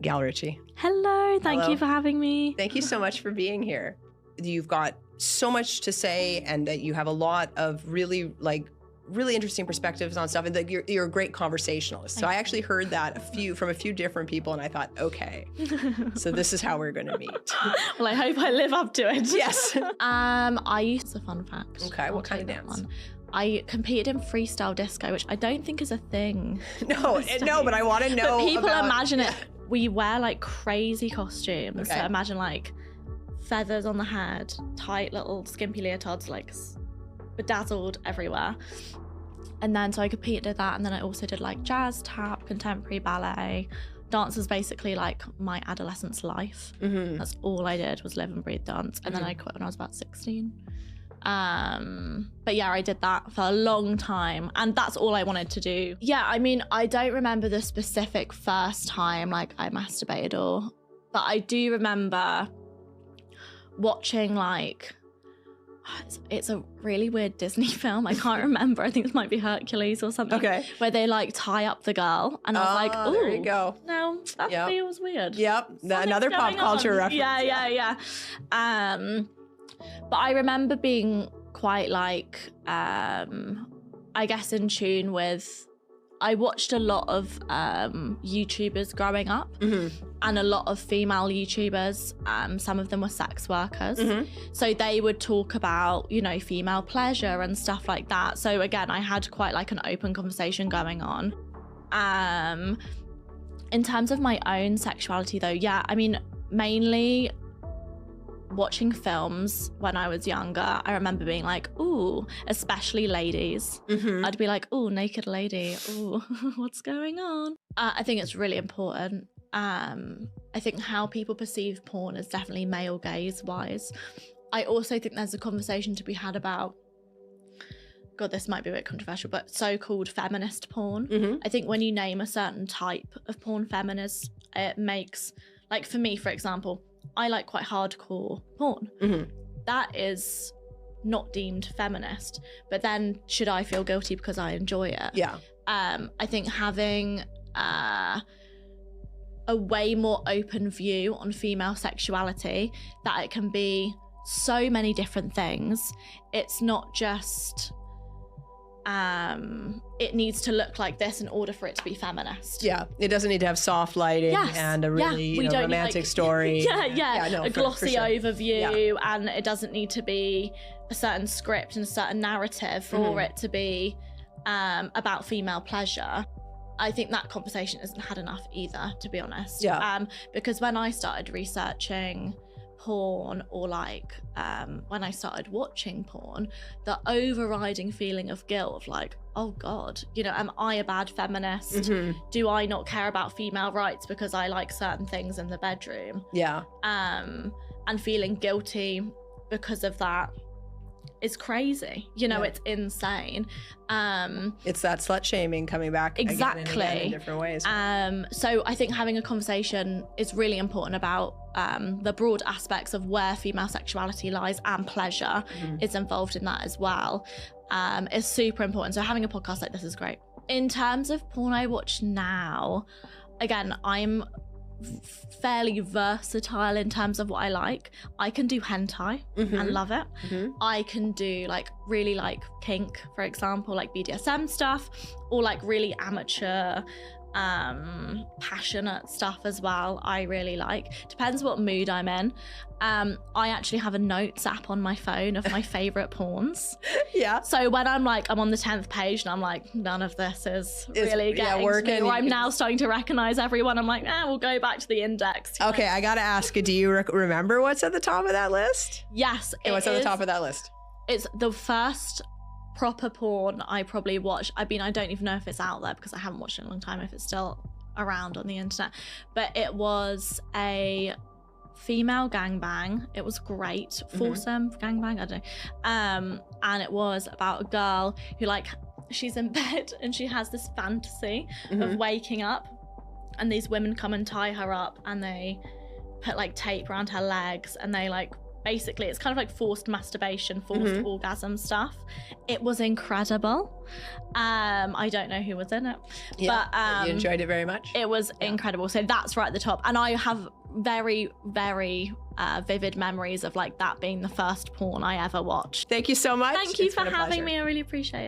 Gal Ritchie. Hello, thank Hello. you for having me. Thank you so much for being here. You've got so much to say, and that you have a lot of really interesting perspectives on stuff, and that you're a great conversationalist. So I actually heard that from a few different people, and I thought, okay, so this is how we're going to meet. Well, I hope I live up to it. Yes. I used a fun fact. Okay, I'll what kind tell of you that dance? one. I competed in freestyle disco, which I don't think is a thing. No, but I want to know. But people about, imagine it. We wear like crazy costumes. Okay. So imagine like feathers on the head, tight little skimpy leotards, like bedazzled everywhere. And then so I competed at that, and then I also did like jazz, tap, contemporary ballet. Dance was basically like my adolescence life. Mm-hmm. That's all I did was live and breathe dance. And then I quit when I was about 16. But yeah, I did that for a long time, and that's all I wanted to do. Yeah, I mean, I don't remember the specific first time like I masturbated but I do remember watching like, it's a really weird Disney film. I can't remember. I think it might be Hercules or something. Okay. Where they like tie up the girl, and I was like, "Oh, there you go." No, that feels weird. Yep, another pop going culture on. reference. Yeah. But I remember being quite like, I guess in tune with. I watched a lot of YouTubers growing up, and a lot of female YouTubers. Some of them were sex workers. So they would talk about, female pleasure and stuff like that. So again, I had quite like an open conversation going on. In terms of my own sexuality though, yeah, I mean, mainly watching films when I was younger, I remember being like, ooh, especially ladies. I'd be like, ooh, naked lady. Ooh, what's going on? I think it's really important. I think how people perceive porn is definitely male gaze wise. I also think there's a conversation to be had about, God, this might be a bit controversial, but so-called feminist porn. I think when you name a certain type of porn feminist, it makes, like for me, for example, I like quite hardcore porn. That is not deemed feminist, but then should I feel guilty because I enjoy it? Yeah. I think having a way more open view on female sexuality, that it can be so many different things. It's not just it needs to look like this in order for it to be feminist. Yeah, it doesn't need to have soft lighting and a really romantic story. A glossy overview, and it doesn't need to be a certain script and a certain narrative for it to be about female pleasure. I think that conversation isn't had enough either, to be honest. Because when I started researching porn, or like when I started watching porn, the overriding feeling of guilt of like, oh God, am I a bad feminist? Do I not care about female rights because I like certain things in the bedroom? And feeling guilty because of that is crazy. It's insane. It's that slut shaming coming back exactly again and again in different ways. So I think having a conversation is really important about the broad aspects of where female sexuality lies, and pleasure is involved in that as well. Is super important. So having a podcast like this is great. In terms of porn I watch now, again, I'm fairly versatile in terms of what I like. I can do hentai and love it. I can do like really like kink, for example, like BDSM stuff, or like really amateur passionate stuff as well. I really like. Depends what mood I'm in. I actually have a notes app on my phone of my favorite porns. So when I'm on the 10th page and I'm like, none of this is really getting working, or I'm now starting to recognize everyone, I'm like, we'll go back to the index. Okay, I gotta ask you, do you remember what's at the top of that list? Yes. What's at the top of that list? It's the first proper porn I probably watched. I mean, I don't even know if it's out there because I haven't watched it in a long time, if it's still around on the internet, but it was a female gangbang. It was great. Foursome gangbang, I don't know. And it was about a girl who she's in bed and she has this fantasy of waking up, and these women come and tie her up, and they put tape around her legs, and they basically it's kind of like forced masturbation, forced orgasm stuff. It was incredible. I don't know who was in it, but you enjoyed it very much. It was incredible. So that's right at the top, and I have very, very vivid memories of like that being the first porn I ever watched. Thank you so much. Thank you for having me. I really appreciate it.